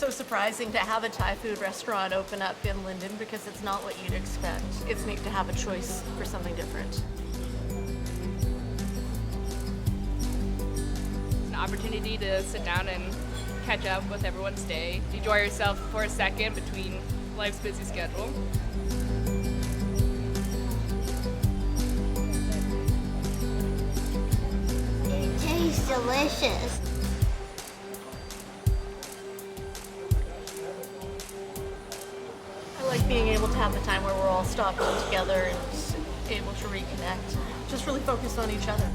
so surprising to have a Thai food restaurant open up in Linden because it's not what you'd expect. It's neat to have a choice for something different. An opportunity to sit down and catch up with everyone's day, enjoy yourself for a second between life's busy schedule. It tastes delicious. I like being able to have the time where we're all stopping together and able to reconnect. Just really focus on each other.